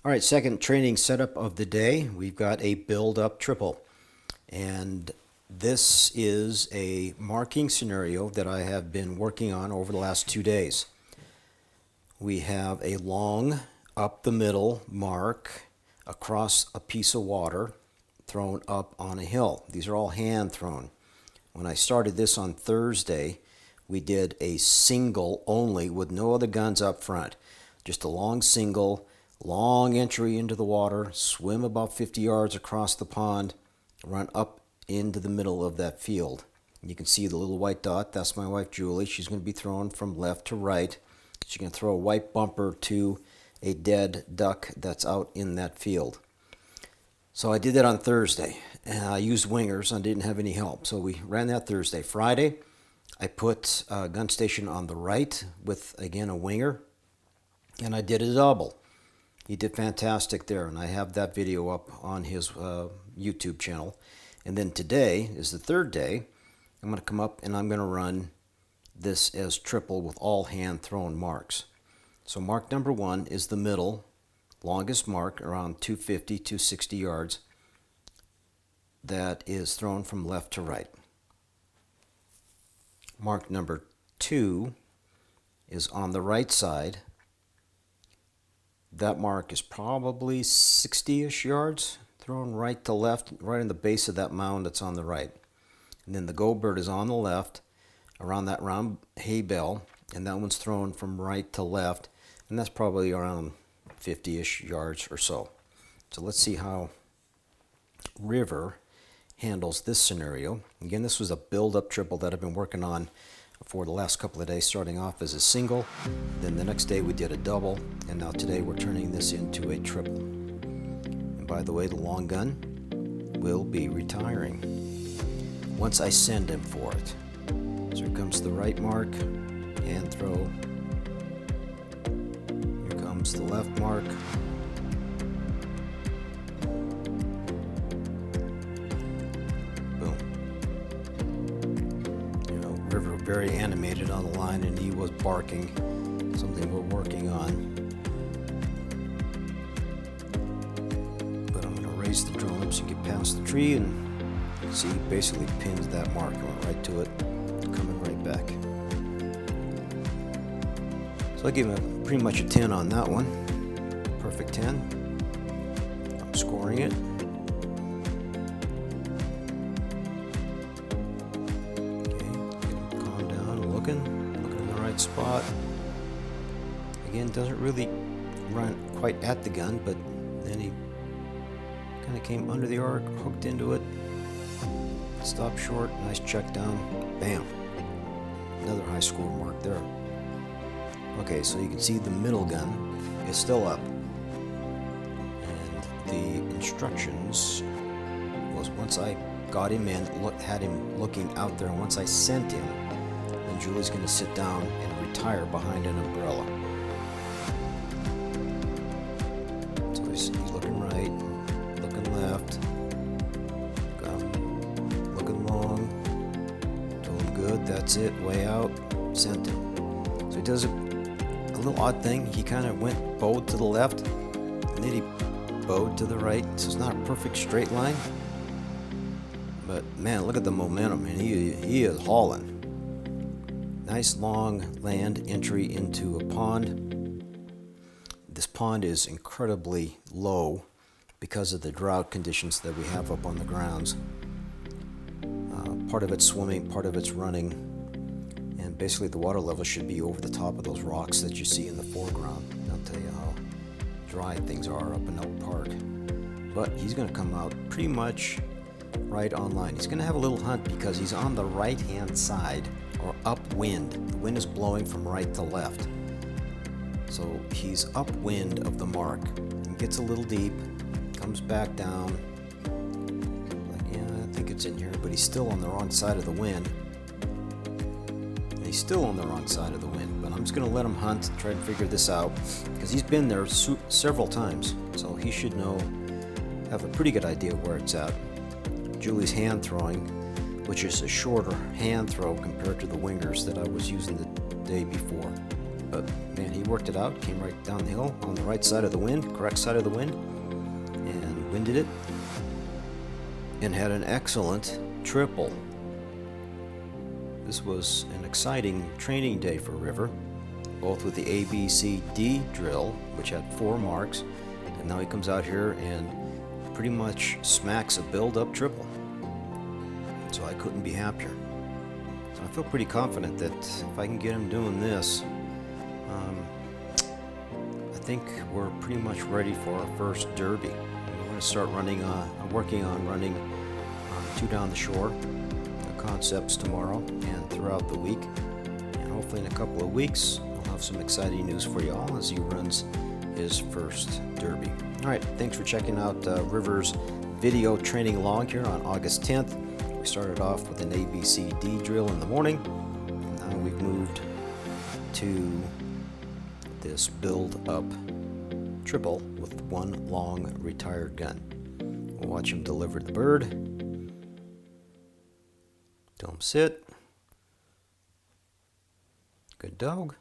All right, second training setup of the day. We've got a build-up triple. And this is a marking scenario that I have been working on over the last 2 days. We have a long up the middle mark across a piece of water thrown up on a hill. These are all hand thrown. When I started this on Thursday, we did a single only with no other guns up front. Just a long single, long entry into the water, swim about 50 yards across the pond, run up into the middle of that field. You can see the little white dot. That's my wife Julie. She's going to be thrown from left to right. She's going to throw a white bumper to a dead duck that's out in that field. So I did that on Thursday. And I used wingers. I didn't have any help. So we ran that Thursday. Friday, I put a gun station on the right with, again, a winger. And I did a double. He did fantastic there. And I have that video up on his YouTube channel. And then today is the third day. I'm going to come up and I'm going to run this as triple with all hand thrown marks. So mark number one is the middle, longest mark, around 250, 260 yards, that is thrown from left to right. Mark number two is on the right side. That mark is probably 60-ish yards, thrown right to left, right in the base of that mound that's on the right. And then the go bird is on the left, around that round hay bale, and that one's thrown from right to left, and that's probably around 50-ish yards or so. So let's see how River handles this scenario. Again, this was a build-up triple that I've been working on for the last couple of days, starting off as a single, then the next day we did a double, and now today we're turning this into a triple. And by the way, the long gun will be retiring once I send him for it. So here comes the right mark, hand throw. Here comes the left mark. Boom. You know, River very animated on the line, and he was barking, something we're working on. But I'm going to raise the drone up so you get past the tree, and see, he basically pins that mark, went right to it, coming right back. So I give him pretty much a 10 on that one. Perfect 10. I'm scoring it. Okay, get him calm down, looking in the right spot. Again, doesn't really run quite at the gun, but then he kind of came under the arc, hooked into it. Stop short, nice check down, bam. Another high score mark there. Okay, so you can see the middle gun is still up. And the instructions was once I got him in, had him looking out there, and once I sent him, then Julie's going to sit down and retire behind an umbrella. So he's looking right, looking left. Good, that's it, way out, sent him. So he does a little odd thing. He kind of went bowed to the left, and then he bowed to the right. So it's not a perfect straight line. But man, look at the momentum, and he is hauling. Nice long land entry into a pond. This pond is incredibly low because of the drought conditions that we have up on the grounds. Part of it's swimming, part of it's running, and basically the water level should be over the top of those rocks that you see in the foreground. I'll tell you how dry things are up in Elk Park. But he's going to come out pretty much right on line. He's going to have a little hunt because he's on the right-hand side, or upwind. The wind is blowing from right to left. So he's upwind of the mark. He gets a little deep, comes back down. It's in here, but he's still on the wrong side of the wind. And he's still on the wrong side of the wind, but I'm just going to let him hunt, try to figure this out, because he's been there several times, so he should have a pretty good idea where it's at. Julie's hand throwing, which is a shorter hand throw compared to the wingers that I was using the day before. but man, he worked it out, came right down the hill on the right side of the wind, correct side of the wind, and winded it, and had an excellent triple. This was an exciting training day for River, both with the ABCD drill, which had 4 marks, and now he comes out here and pretty much smacks a build-up triple. So I couldn't be happier. So I feel pretty confident that if I can get him doing this, I think we're pretty much ready for our first derby. We're going to start running, working on running 2 down the shore concepts tomorrow and throughout the week. And hopefully in a couple of weeks, I'll have some exciting news for you all as he runs his first derby. All right, thanks for checking out River's video training log here on August 10th. We started off with an ABCD drill in the morning, and now we've moved to this build-up triple with 1 long retired gun. We'll watch him deliver the bird. Tell him sit. Good dog.